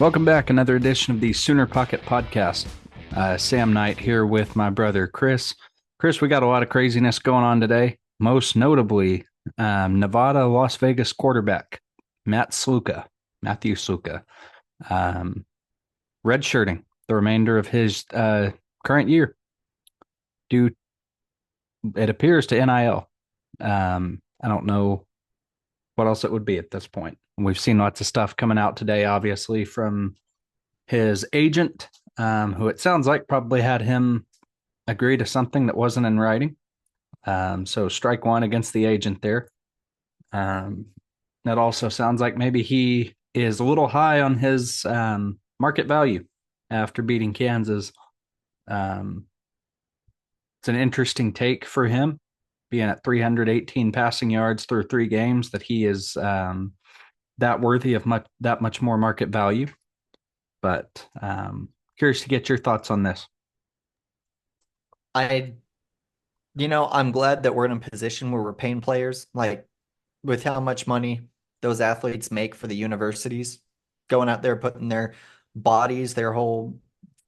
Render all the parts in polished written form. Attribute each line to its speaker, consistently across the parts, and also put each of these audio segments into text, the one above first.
Speaker 1: Welcome back. Another edition of the Sooner Pocket Podcast. Sam Knight here with my brother Chris. Chris, we got a lot of craziness going on today. Most notably, Nevada Las Vegas quarterback Matthew Sluka, redshirting the remainder of his current year due, it appears, to NIL. I don't know what else it would be at this point. We've seen lots of stuff coming out today, obviously, from his agent, who it sounds like probably had him agree to something that wasn't in writing. So strike one against the agent there. That also sounds like maybe he is a little high on his market value after beating Kansas. It's an interesting take for him, being at 318 passing yards through 3 games, that he is that worthy of that much more market value. But curious to get your thoughts on this.
Speaker 2: I'm glad that we're in a position where we're paying players, like with how much money those athletes make for the universities, going out there, putting their bodies, their whole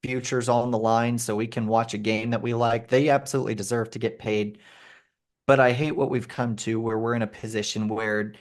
Speaker 2: futures on the line so we can watch a game that we like. They absolutely deserve to get paid. But I hate what we've come to where we're in a position where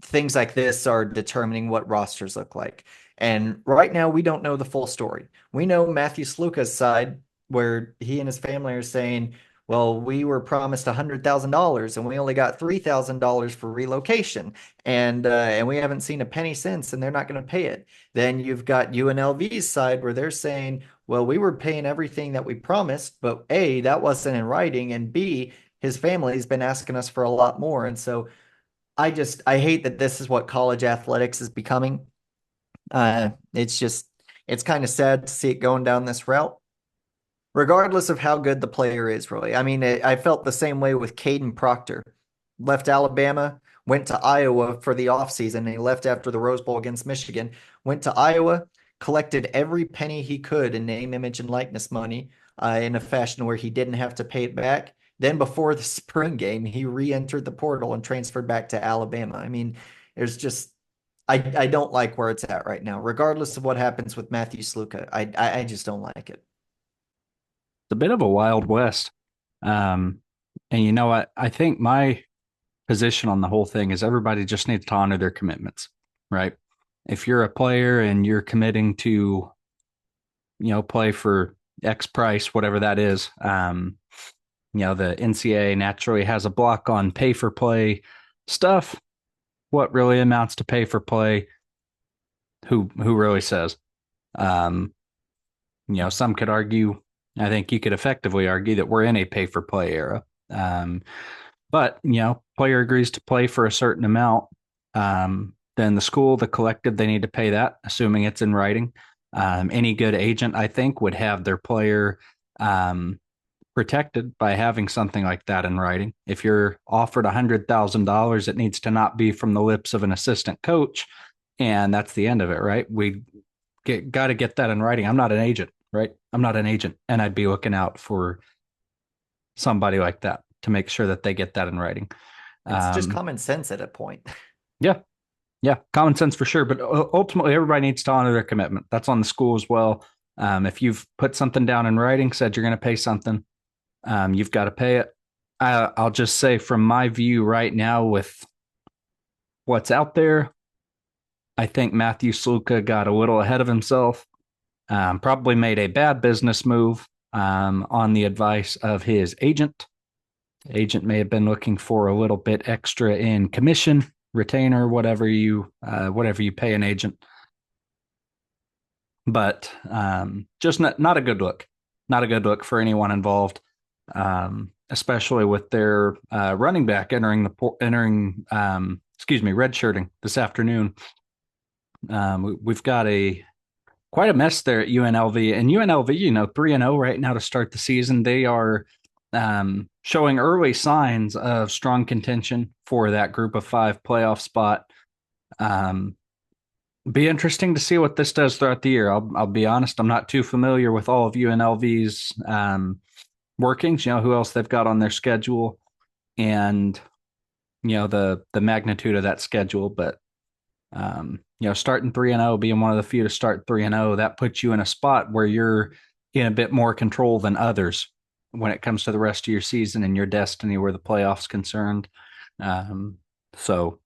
Speaker 2: things like this are determining what rosters look like. And right now, we don't know the full story. We know Matthew Sluka's side, where he and his family are saying, well, we were promised $100,000 and we only got $3,000 for relocation. And we haven't seen a penny since, and they're not going to pay it. Then you've got UNLV's side where they're saying, well, we were paying everything that we promised, but A, that wasn't in writing, and B, his family's been asking us for a lot more. And so I hate that this is what college athletics is becoming. It's kind of sad to see it going down this route, regardless of how good the player is, really. I mean, I felt the same way with Caden Proctor. Left Alabama, went to Iowa for the offseason, and he left after the Rose Bowl against Michigan. Went to Iowa, collected every penny he could in name, image, and likeness money in a fashion where he didn't have to pay it back. Then before the spring game, he re-entered the portal and transferred back to Alabama. I mean, there's just I don't like where it's at right now, regardless of what happens with Matthew Sluka. I just don't like it.
Speaker 1: It's a bit of a wild west. And you know what? I think my position on the whole thing is everybody just needs to honor their commitments, right? If you're a player and you're committing to, play for X price, whatever that is, the NCAA naturally has a block on pay for play stuff. What really amounts to pay for play? Who really says? Some could argue, I think you could effectively argue, that we're in a pay for play era. But player agrees to play for a certain amount. Then the school, the collective, they need to pay that, assuming it's in writing. Any good agent, I think, would have their player protected by having something like that in writing. If you're offered $100,000, it needs to not be from the lips of an assistant coach, and that's the end of it, right? We got to get that in writing. I'm not an agent, right? I'm not an agent, and I'd be looking out for somebody like that to make sure that they get that in writing.
Speaker 2: It's just common sense at a point.
Speaker 1: Yeah, yeah, common sense for sure. But ultimately, everybody needs to honor their commitment. That's on the school as well. If you've put something down in writing, said you're going to pay something, you've got to pay it. I'll just say, from my view right now, with what's out there, I think Matthew Sluka got a little ahead of himself. Probably made a bad business move on the advice of his agent. Agent may have been looking for a little bit extra in commission, retainer, whatever you pay an agent. But just not a good look. Not a good look for anyone involved, especially with their running back redshirting this afternoon. We've got quite a mess there at UNLV, and UNLV, 3-0 right now to start the season. They are showing early signs of strong contention for that group of 5 playoff spot. Be interesting to see what this does throughout the year. I'll be honest, I'm not too familiar with all of UNLV's workings, who else they've got on their schedule, and the magnitude of that schedule. But Starting 3-0, being one of the few to start 3-0, that puts you in a spot where you're in a bit more control than others when it comes to the rest of your season and your destiny where the playoffs concerned. Um, so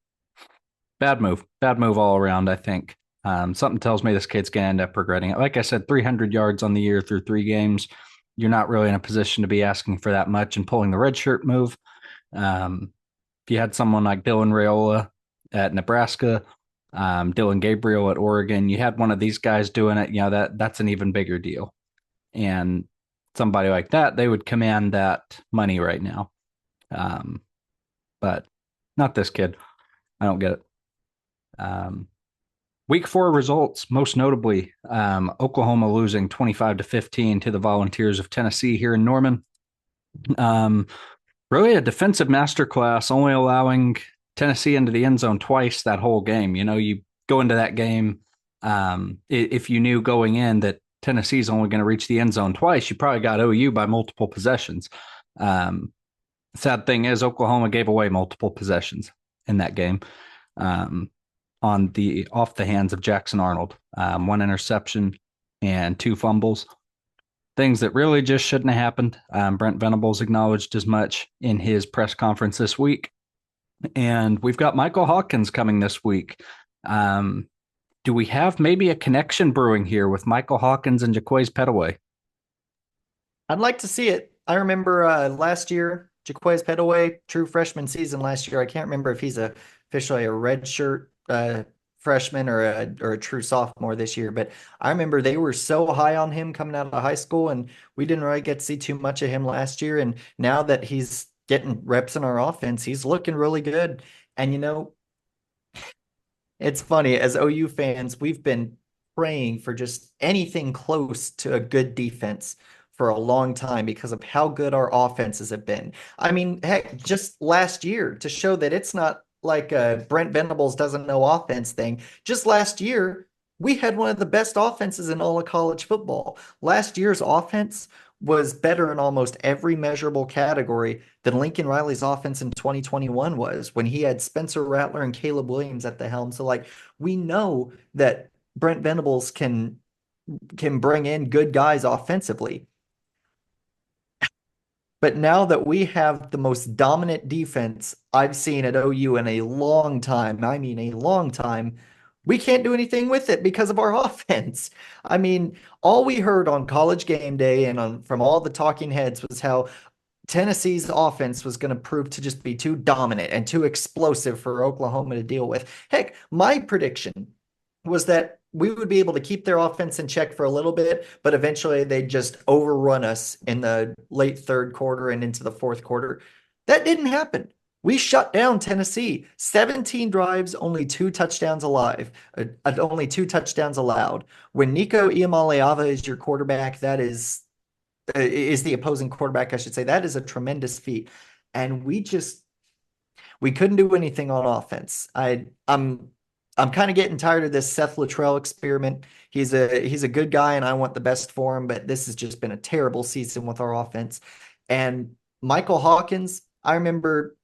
Speaker 1: bad move all around, I think. Something tells me this kid's going to end up regretting it. Like I said, 300 yards on the year through 3 games. You're not really in a position to be asking for that much and pulling the red shirt move. If you had someone like Dylan Raiola at Nebraska, Dylan Gabriel at Oregon, you had one of these guys doing it, that's an even bigger deal. And somebody like that, they would command that money right now. Um, but not this kid. I don't get it. Um, Week 4 results, most notably, Oklahoma losing 25-15 to the Volunteers of Tennessee here in Norman. Um, Really a defensive masterclass, only allowing Tennessee into the end zone twice that whole game. You go into that game, if you knew going in that Tennessee's only going to reach the end zone twice, you probably got OU by multiple possessions. Um, Sad thing is, Oklahoma gave away multiple possessions in that game, um, on the off the hands of Jackson Arnold. One interception and 2 fumbles, things that really just shouldn't have happened. Brent Venables acknowledged as much in his press conference this week. And we've got Michael Hawkins coming this week. Um, do we have maybe a connection brewing here with Michael Hawkins and Jaquays Petaway?
Speaker 2: I'd like to see it. I remember last year, Jaquez Petaway, true freshman season last year. I can't remember if he's officially a redshirt freshman or a true sophomore this year, but I remember they were so high on him coming out of high school, and we didn't really get to see too much of him last year. And now that he's getting reps in our offense, he's looking really good. And it's funny, as OU fans, we've been praying for just anything close to a good defense for a long time because of how good our offenses have been. I mean, heck, just last year to show that it's not like a Brent Venables doesn't know offense thing. Just last year, we had one of the best offenses in all of college football. Last year's offense was better in almost every measurable category than Lincoln Riley's offense in 2021 was when he had Spencer Rattler and Caleb Williams at the helm. So like we know that Brent Venables can bring in good guys offensively. But now that we have the most dominant defense I've seen at OU in a long time, I mean a long time, we can't do anything with it because of our offense. I mean, all we heard on College Game Day and from all the talking heads was how Tennessee's offense was going to prove to just be too dominant and too explosive for Oklahoma to deal with. Heck, my prediction was that we would be able to keep their offense in check for a little bit, but eventually they'd just overrun us in the late third quarter and into the fourth quarter. That didn't happen. We shut down Tennessee. 17 drives, only 2 touchdowns only 2 touchdowns allowed. When Nico Iamaleava is your quarterback, that is the opposing quarterback, I should say. That is a tremendous feat. And we couldn't do anything on offense. I'm kind of getting tired of this Seth Luttrell experiment. He's a good guy and I want the best for him, but this has just been a terrible season with our offense. And Michael Hawkins, I remember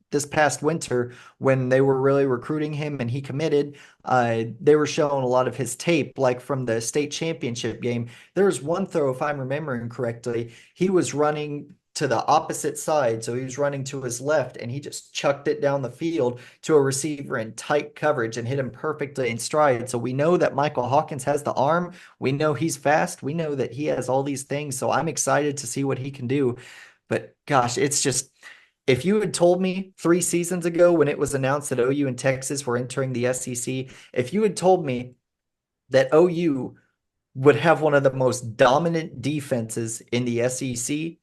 Speaker 2: this past winter when they were really recruiting him and he committed, they were showing a lot of his tape, like from the state championship game. There was one throw, if I'm remembering correctly, he was running to the opposite side. So he was running to his left and he just chucked it down the field to a receiver in tight coverage and hit him perfectly in stride. So we know that Michael Hawkins has the arm. We know he's fast. We know that he has all these things. So I'm excited to see what he can do. But gosh, it's just if you had told me 3 seasons ago when it was announced that OU and Texas were entering the SEC, if you had told me that OU would have one of the most dominant defenses in the SEC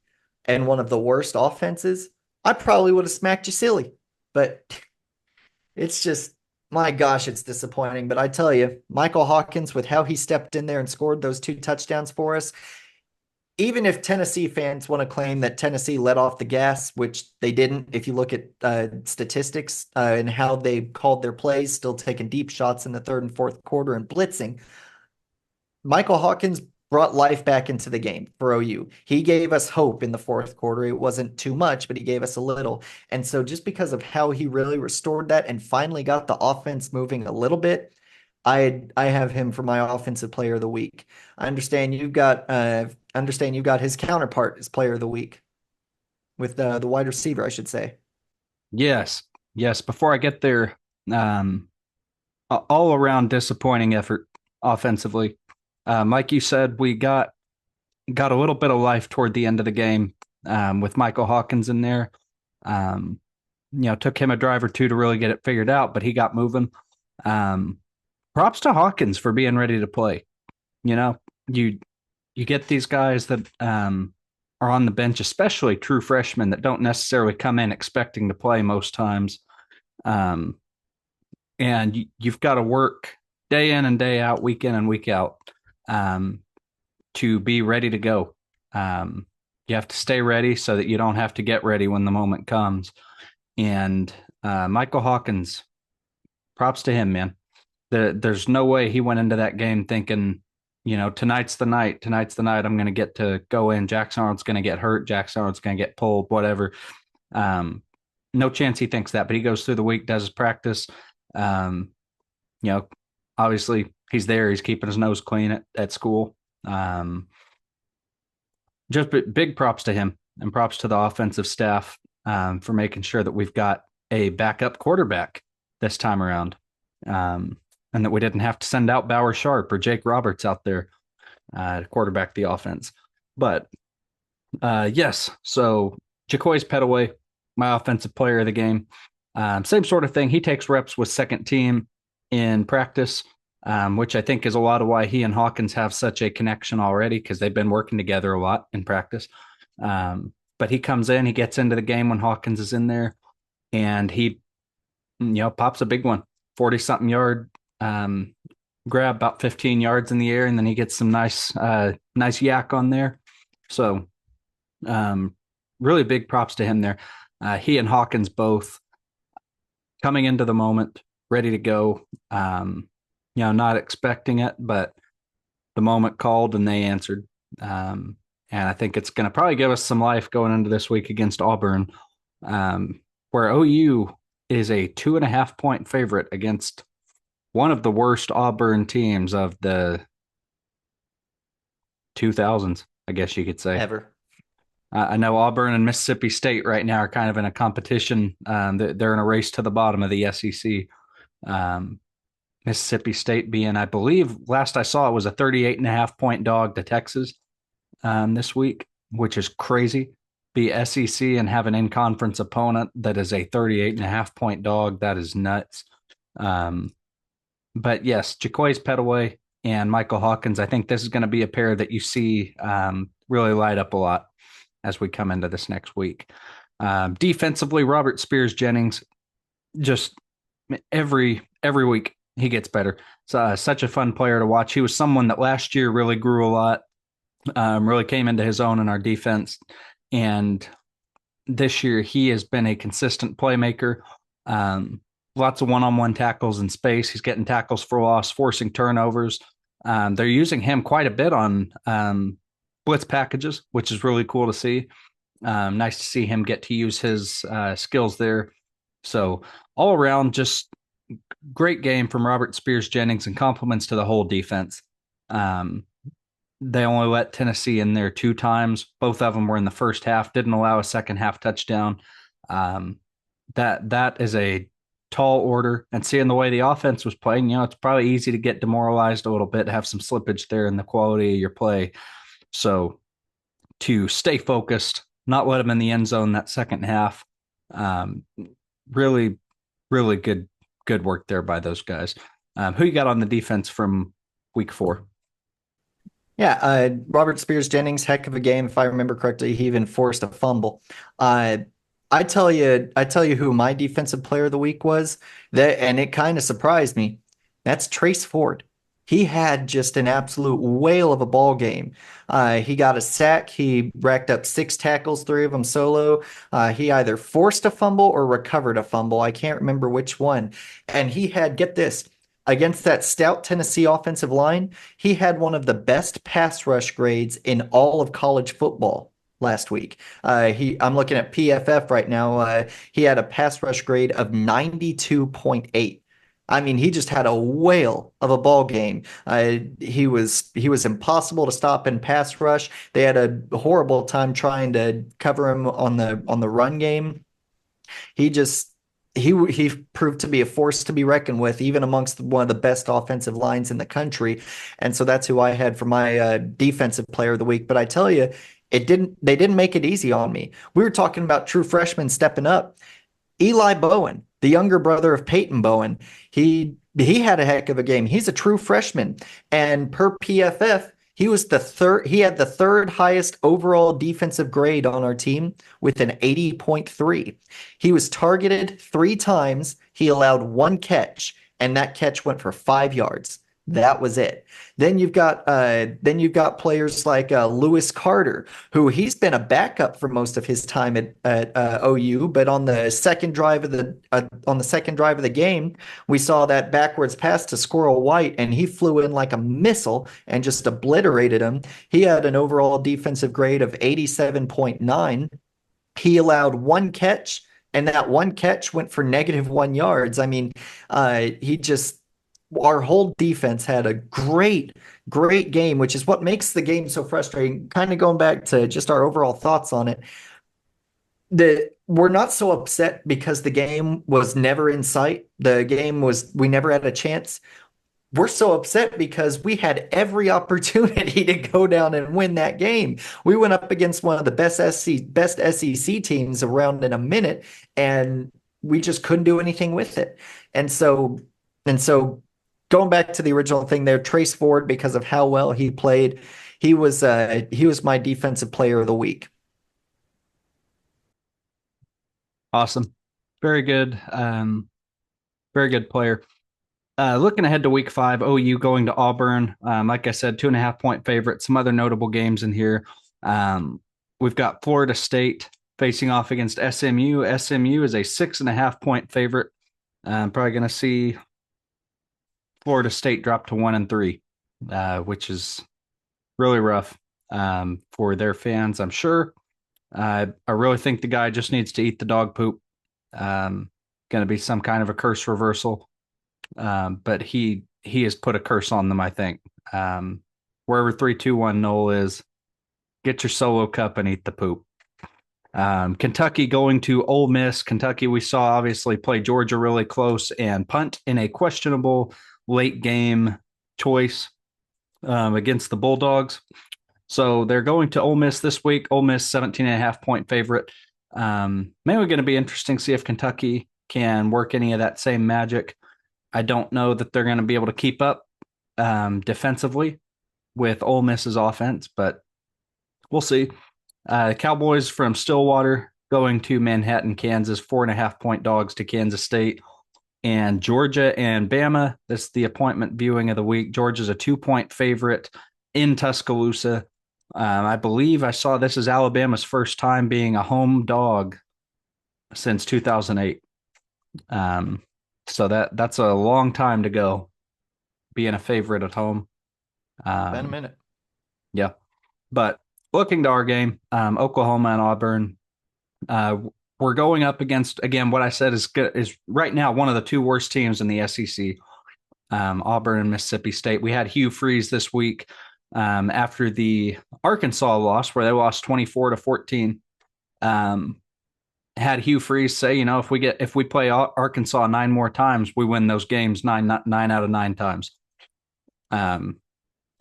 Speaker 2: and one of the worst offenses, I probably would have smacked you silly. But it's just, my gosh, it's disappointing. But I tell you, Michael Hawkins, with how he stepped in there and scored those 2 touchdowns for us, even if Tennessee fans want to claim that Tennessee let off the gas, which they didn't, if you look at statistics and how they called their plays, still taking deep shots in the third and fourth quarter and blitzing, Michael Hawkins brought life back into the game for OU. He gave us hope in the fourth quarter. It wasn't too much, but he gave us a little. And so just because of how he really restored that and finally got the offense moving a little bit, I have him for my offensive player of the week. I understand you've got his counterpart as player of the week with the wide receiver, I should say.
Speaker 1: Yes, yes. Before I get there, um, all around disappointing effort offensively. Like you said, we got a little bit of life toward the end of the game with Michael Hawkins in there. Um, took him a drive or two to really get it figured out, but he got moving. Um, Props to Hawkins for being ready to play. You know, you you get these guys that are on the bench, especially true freshmen that don't necessarily come in expecting to play most times. Um, and you've got to work day in and day out, week in and week out, um, to be ready to go. You have to stay ready so that you don't have to get ready when the moment comes. And Michael Hawkins, props to him, man. There's no way he went into that game thinking, tonight's the night. Tonight's the night I'm going to get to go in. Jackson Arnold's going to get hurt. Jackson Arnold's going to get pulled, whatever. Um, no chance he thinks that, but he goes through the week, does his practice. Um, you know, Obviously he's there. He's keeping his nose clean at school. Um, just big props to him and props to the offensive staff for making sure that we've got a backup quarterback this time around. And that we didn't have to send out Bauer Sharp or Jake Roberts out there to quarterback the offense. But yes, so Jacoy's Petaway, my offensive player of the game. Same sort of thing. He takes reps with second team in practice, which I think is a lot of why he and Hawkins have such a connection already because they've been working together a lot in practice. But he comes in, he gets into the game when Hawkins is in there, and he, pops a big one, 40 something yard grab, about 15 yards in the air, and then he gets some nice yak on there. So really big props to him there. He and Hawkins both coming into the moment, ready to go. Not expecting it, but the moment called and they answered. And I think it's going to probably give us some life going into this week against Auburn, where OU is a 2.5 point favorite against one of the worst Auburn teams of the 2000s, I guess you could say.
Speaker 2: Ever.
Speaker 1: I know Auburn and Mississippi State right now are kind of in a competition. They're in a race to the bottom of the SEC. Mississippi State being, I believe, last I saw it was a 38.5 point dog to Texas this week, which is crazy. Be SEC and have an in-conference opponent that is a 38.5 point dog. That is nuts. But yes, Jacoy's Petaway and Michael Hawkins. I think this is going to be a pair that you see really light up a lot as we come into this next week. Defensively, Robert Spears Jennings, just every week he gets better. It's such a fun player to watch. He was someone that last year really grew a lot, really came into his own in our defense. And this year he has been a consistent playmaker. Lots of one-on-one tackles in space. He's getting tackles for loss, forcing turnovers. They're using him quite a bit on blitz packages, which is really cool to see. Nice to see him get to use his skills there. So all around, just great game from Robert Spears Jennings and compliments to the whole defense. They only let Tennessee in there 2 times. Both of them were in the first half, didn't allow a second half touchdown. That is a tall order, and seeing the way the offense was playing, it's probably easy to get demoralized a little bit, have some slippage there in the quality of your play. So to stay focused, not let them in the end zone that second half, really, really good work there by those guys. Who you got on the defense from week 4?
Speaker 2: Yeah, Robert Spears Jennings, heck of a game. If I remember correctly, he even forced a fumble. I tell you who my defensive player of the week was, and it kind of surprised me. That's Trace Ford. He had just an absolute whale of a ball game. He got a sack. He racked up 6 tackles, 3 of them solo. He either forced a fumble or recovered a fumble. I can't remember which one. And he had, get this, against that stout Tennessee offensive line, he had one of the best pass rush grades in all of college football last week. I'm looking at PFF right now. He had a pass rush grade of 92.8. I mean, he just had a whale of a ball game. He was impossible to stop in pass rush. They had a horrible time trying to cover him on the run game. He just he proved to be a force to be reckoned with, even amongst one of the best offensive lines in the country. And so that's who I had for my defensive player of the week. But I tell you, they didn't make it easy on me. We were talking about true freshmen stepping up. Eli Bowen, the younger brother of Peyton Bowen, he had a heck of a game. He's a true freshman, and per PFF, he was the third. He had the third highest overall defensive grade on our team with an 80.3. He was targeted 3 times. He allowed 1 catch, and that catch went for 5 yards. That was it. Then you've got players like Lewis Carter, who he's been a backup for most of his time at OU, but on the second drive of the game, we saw that backwards pass to Squirrel White, and he flew in like a missile and just obliterated him. He had an overall defensive grade of 87.9. He allowed 1 catch, and that 1 catch went for -1 yards. I mean, he just our whole defense had a great game, which is what makes the game so frustrating. Kind of going back to just our overall thoughts on it, that we're not so upset because the game was never in sight. We never had a chance. We're so upset because we had every opportunity to go down and win that game. We went up against one of the best SEC teams around in a minute, and we just couldn't do anything with it. And so, and so, going back to the original thing there, Trace Ford, because of how well he played, he was my defensive player of the week.
Speaker 1: Awesome. Very good. Very good player. Looking ahead to week 5, OU going to Auburn. Like I said, 2.5 point favorite. Some other notable games in here. We've got Florida State facing off against SMU. SMU is a 6.5 point favorite. Probably going to see Florida State drop to 1-3, which is really rough for their fans, I'm sure. I really think the guy just needs to eat the dog poop. Going to be some kind of a curse reversal. But he has put a curse on them, I think. Wherever 3-2-1 Noel is, get your solo cup and eat the poop. Kentucky going to Ole Miss. Kentucky, we saw obviously play Georgia really close and punt in a questionable late game choice against the Bulldogs. So they're going to Ole Miss this week. Ole Miss 17.5 point favorite. Maybe going to be interesting to see if Kentucky can work any of that same magic. I don't know that they're going to be able to keep up defensively with Ole Miss's offense, but we'll see. Cowboys from Stillwater going to Manhattan, Kansas, 4.5 point dogs to Kansas State. And Georgia and Bama, this is the appointment viewing of the week. Georgia's a 2 point favorite in Tuscaloosa. I believe I saw this is Alabama's first time being a home dog since 2008. So that's a long time to go being a favorite at home.
Speaker 2: Been a minute.
Speaker 1: Yeah. But looking to our game, Oklahoma and Auburn, we're going up against, again, what I said is right now one of the 2 worst teams in the SEC, Auburn and Mississippi State. We had Hugh Freeze this week after the Arkansas loss, where they lost 24-14. Had Hugh Freeze say, if we play Arkansas 9 more times, we win those games nine out of 9 times.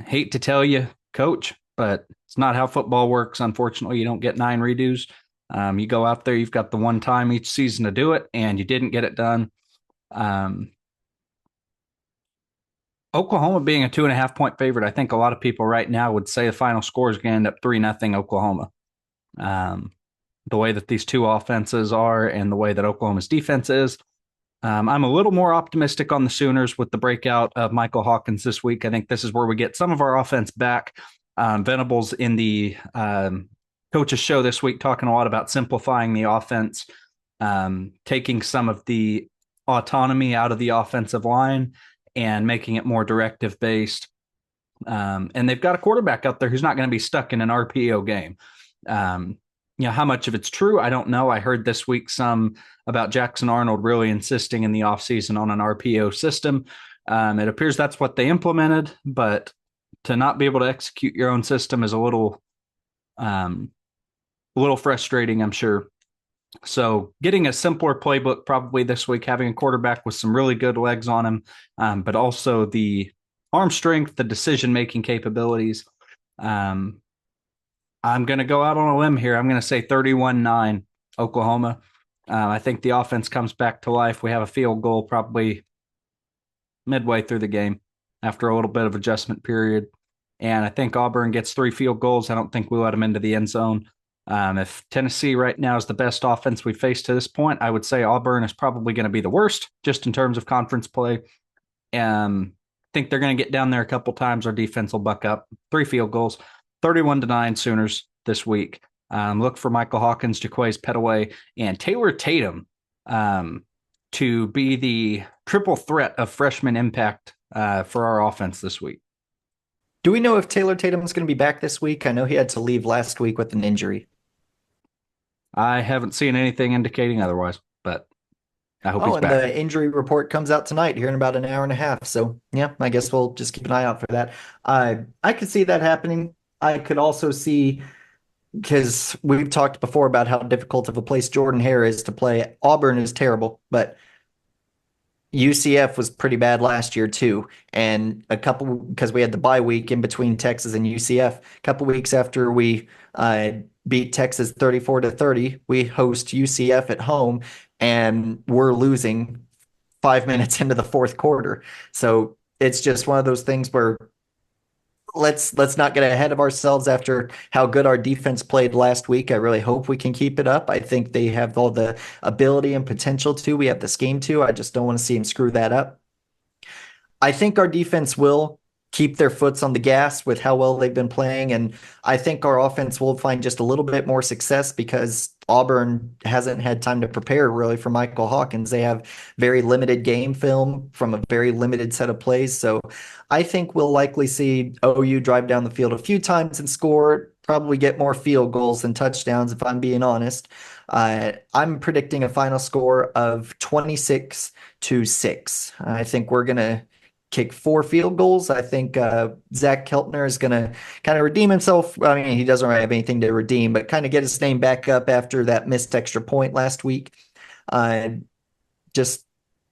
Speaker 1: Hate to tell you, coach, but it's not how football works. Unfortunately, you don't get 9 redos. You go out there, you've got the one time each season to do it, and you didn't get it done. Oklahoma being a 2.5 point favorite, I think a lot of people right now would say the final score is going to end up 3-0 Oklahoma. The way that these 2 offenses are and the way that Oklahoma's defense is. I'm a little more optimistic on the Sooners with the breakout of Michael Hawkins this week. I think this is where we get some of our offense back. Venables in the coach's show this week talking a lot about simplifying the offense, taking some of the autonomy out of the offensive line and making it more directive based. And they've got a quarterback out there who's not going to be stuck in an RPO game. Um, how much of it's true, I don't know. I heard this week some about Jackson Arnold really insisting in the offseason on an RPO system. It appears that's what they implemented, but to not be able to execute your own system is a little frustrating, I'm sure. So getting a simpler playbook probably this week, having a quarterback with some really good legs on him, but also the arm strength, the decision making capabilities. Um, I'm going to go out on a limb here. I'm going to say 31-9 Oklahoma. I think the offense comes back to life. We have a field goal probably midway through the game after a little bit of adjustment period. And I think Auburn gets 3 field goals. I don't think we let them into the end zone. If Tennessee right now is the best offense we've faced to this point, I would say Auburn is probably going to be the worst just in terms of conference play. I think they're going to get down there a couple times. Our defense will buck up. 3 field goals, 31-9 Sooners this week. Look for Michael Hawkins, Jaquays Petaway, and Taylor Tatum to be the triple threat of freshman impact for our offense this week.
Speaker 2: Do we know if Taylor Tatum's going to be back this week? I know he had to leave last week with an injury.
Speaker 1: I haven't seen anything indicating otherwise, but I hope
Speaker 2: Oh,
Speaker 1: he's
Speaker 2: and
Speaker 1: back.
Speaker 2: the injury report comes out tonight here in about an hour and a half. So, yeah, I guess we'll just keep an eye out for that. I could see that happening. I could also see, because we've talked before about how difficult of a place Jordan Hare is to play. Auburn is terrible, but UCF was pretty bad last year too. And because we had the bye week in between Texas and UCF, a couple weeks after we beat Texas 34-30, we host UCF at home and we're losing 5 minutes into the fourth quarter. So it's just one of those things where let's not get ahead of ourselves after how good our defense played last week. I really hope we can keep it up. I think they have all the ability and potential to. We have the scheme to. I just don't want to see them screw that up. I think our defense will keep their foots on the gas with how well they've been playing. And I think our offense will find just a little bit more success because Auburn hasn't had time to prepare really for Michael Hawkins. They have very limited game film from a very limited set of plays. So I think we'll likely see OU drive down the field a few times and score, probably get more field goals than touchdowns, if I'm being honest. I'm predicting a final score of 26-6. I think we're going to kick 4 field goals. I think Zach Keltner is going to kind of redeem himself. I mean, he doesn't really have anything to redeem, but kind of get his name back up after that missed extra point last week. Uh, just,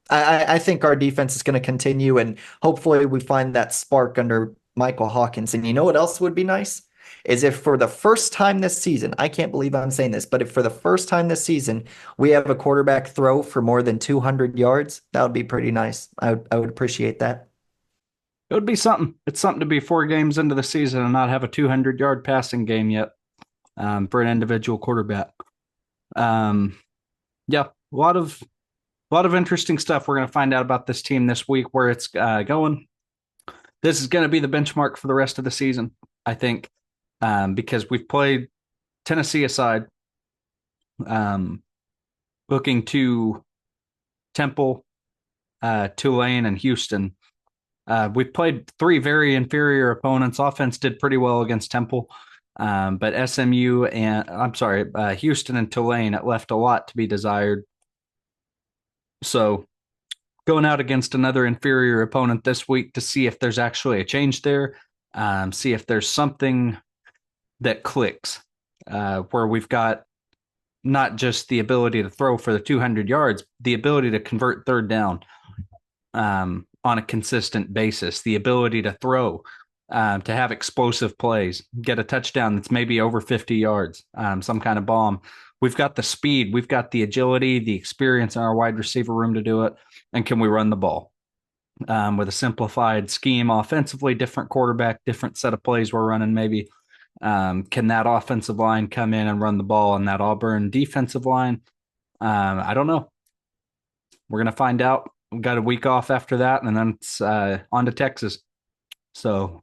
Speaker 2: I think our defense is going to continue, and hopefully we find that spark under Michael Hawkins. And you know what else would be nice? Is if for the first time this season, I can't believe I'm saying this, but if for the first time this season we have a quarterback throw for more than 200 yards, that would be pretty nice. I would appreciate that.
Speaker 1: It would be something. It's something to be 4 games into the season and not have a 200-yard passing game yet for an individual quarterback. Yeah, a lot of interesting stuff we're going to find out about this team this week, where it's going. This is going to be the benchmark for the rest of the season, I think, because we've played Tennessee aside, um, looking to Temple, Tulane, and Houston. We've played 3 very inferior opponents. Offense did pretty well against Temple, but Houston and Tulane, it left a lot to be desired. So going out against another inferior opponent this week to see if there's actually a change there, see if there's something that clicks, where we've got not just the ability to throw for the 200 yards, the ability to convert third down on a consistent basis, the ability to throw, to have explosive plays, get a touchdown that's maybe over 50 yards, some kind of bomb. We've got the speed, we've got the agility, the experience in our wide receiver room to do it. And can we run the ball? With a simplified scheme offensively, different quarterback, different set of plays we're running maybe. Can that offensive line come in and run the ball, and that Auburn defensive line? I don't know. We're going to find out. We've got a week off after that, and then it's on to Texas. So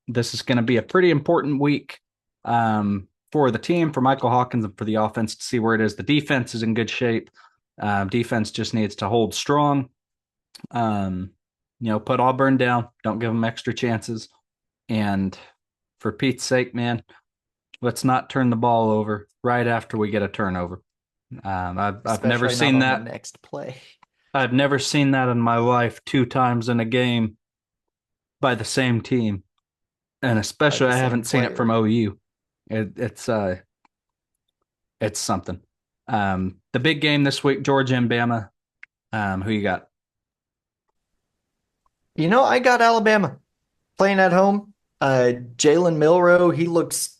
Speaker 1: this is going to be a pretty important week for the team, for Michael Hawkins, and for the offense to see where it is. The defense is in good shape. Defense just needs to hold strong. Put Auburn down. Don't give them extra chances. And for Pete's sake, man, let's not turn the ball over right after we get a turnover. I've never
Speaker 2: especially not
Speaker 1: seen
Speaker 2: on the
Speaker 1: that.
Speaker 2: next play.
Speaker 1: I've never seen that in my life two times in a game by the same team, and
Speaker 2: By
Speaker 1: especially
Speaker 2: the
Speaker 1: I
Speaker 2: same
Speaker 1: haven't seen it from
Speaker 2: player.
Speaker 1: OU. It's something. The big game this week, Georgia and Bama. Who you got?
Speaker 2: I got Alabama playing at home. Jalen Milroe, he looks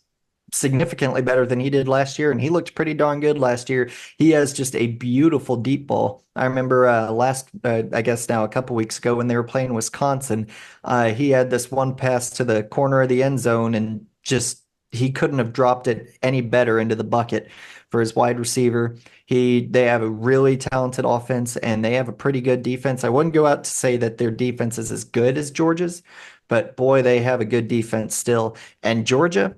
Speaker 2: significantly better than he did last year, and he looked pretty darn good last year. He has just a beautiful deep ball. I remember I guess now a couple weeks ago when they were playing Wisconsin, he had this one pass to the corner of the end zone, and just he couldn't have dropped it any better into the bucket for his wide receiver. They have a really talented offense and they have a pretty good defense. I wouldn't go out to say that their defense is as good as Georgia's, but boy, they have a good defense still. And Georgia,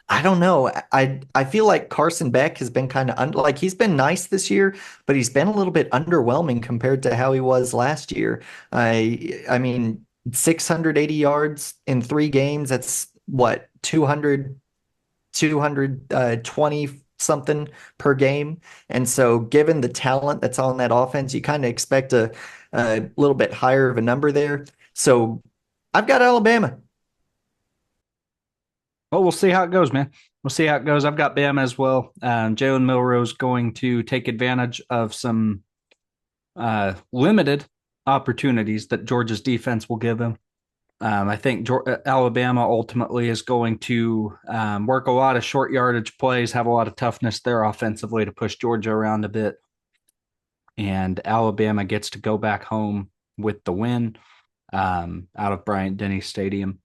Speaker 2: I don't know. I feel like Carson Beck has been kind of like he's been nice this year, but he's been a little bit underwhelming compared to how he was last year. I mean, 680 yards in 3 games. That's what 220 something per game. And so, given the talent that's on that offense, you kind of expect a little bit higher of a number there. So, I've got Alabama.
Speaker 1: Well, we'll see how it goes, man. We'll see how it goes. I've got Bama as well. Jalen Milroe's going to take advantage of some limited opportunities that Georgia's defense will give him. I think Alabama ultimately is going to work a lot of short yardage plays, have a lot of toughness there offensively to push Georgia around a bit. And Alabama gets to go back home with the win out of Bryant-Denny Stadium.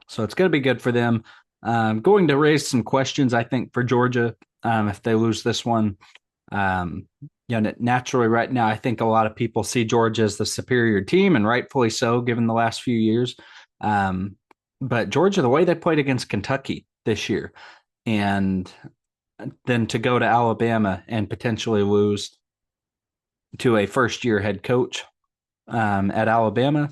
Speaker 1: So it's going to be good for them. Going to raise some questions, I think, for Georgia if they lose this one. Naturally, right now, I think a lot of people see Georgia as the superior team, and rightfully so, given the last few years. But Georgia, the way they played against Kentucky this year, and then to go to Alabama and potentially lose to a first-year head coach at Alabama,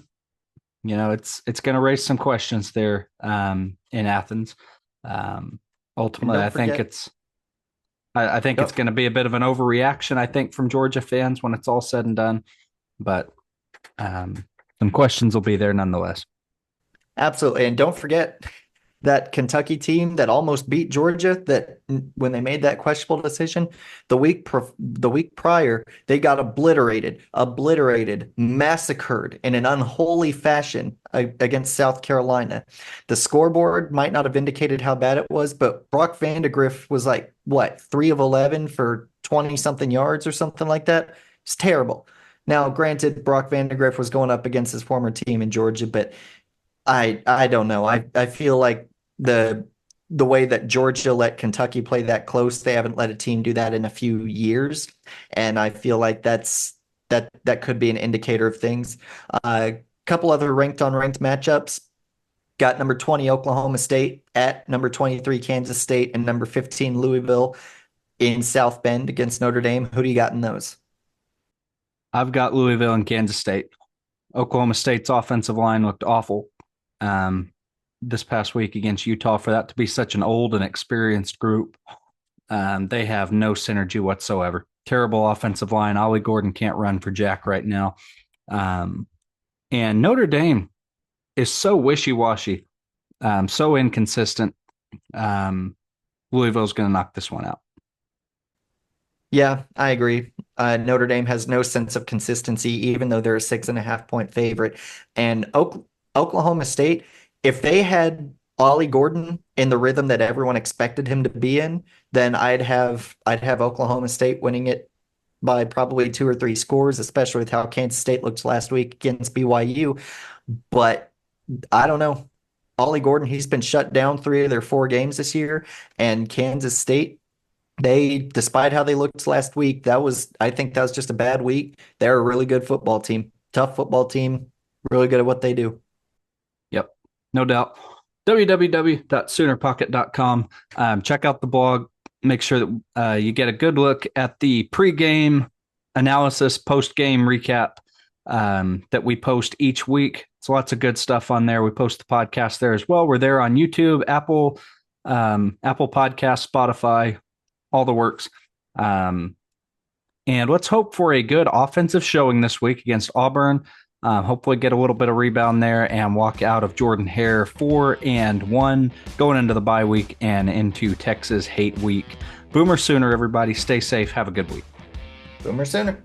Speaker 1: it's going to raise some questions there in Athens.
Speaker 2: And
Speaker 1: Ultimately,
Speaker 2: don't
Speaker 1: I think
Speaker 2: forget,
Speaker 1: it's I think it's
Speaker 2: don't
Speaker 1: going to be a bit of an overreaction. I think from Georgia fans when it's all said and done, but um, some questions will be there nonetheless.
Speaker 2: absolutely. And don't forget that Kentucky team that almost beat Georgia that when they made that questionable decision the week prior they got obliterated, massacred in an unholy fashion against South Carolina. The scoreboard might not have indicated how bad it was, but Brock Vandegrift was like what 3 of 11 for 20 something yards or something like that. It's terrible. Now, granted, Brock Vandegrift was going up against his former team in Georgia, but I don't know. I feel like the the way that Georgia let Kentucky play that close, they haven't let a team do that in a few years, and I feel like that could be an indicator of things. A couple other ranked on ranked matchups. Got number 20 Oklahoma State at number 23 Kansas State and number 15 Louisville in South Bend against Notre Dame. Who do you got in those?
Speaker 1: I've got Louisville and Kansas State. Oklahoma State's offensive line looked awful um, this past week against Utah. For that to be such an old and experienced group, they have no synergy whatsoever. Terrible offensive line. Ollie Gordon can't run for Jack right now. Um, and Notre Dame is so wishy-washy, so inconsistent. Um, Louisville's going to knock this one out.
Speaker 2: Yeah, I agree. Notre Dame has no sense of consistency, even though they're a 6.5 point favorite. And Oklahoma State, if they had Ollie Gordon in the rhythm that everyone expected him to be in, then I'd have Oklahoma State winning it by probably 2 or 3 scores, especially with how Kansas State looked last week against BYU. But I don't know. Ollie Gordon, he's been shut down 3 of their 4 games this year, and Kansas State despite how they looked last week, I think that was just a bad week. They're a really good football team, tough football team, really good at what they do.
Speaker 1: Yep, no doubt. www.soonerpocket.com. Check out the blog. Make sure that you get a good look at the pregame analysis, post-game recap. that we post each week. It's lots of good stuff on there. We post the podcast there as well. We're there on YouTube, Apple Podcast, Spotify, all the works. And let's hope for a good offensive showing this week against Auburn. Hopefully get a little bit of rebound there and walk out of Jordan-Hare 4-1 going into the bye week and into Texas Hate Week. Boomer Sooner, everybody. Stay safe. Have a good week.
Speaker 2: Boomer Sooner.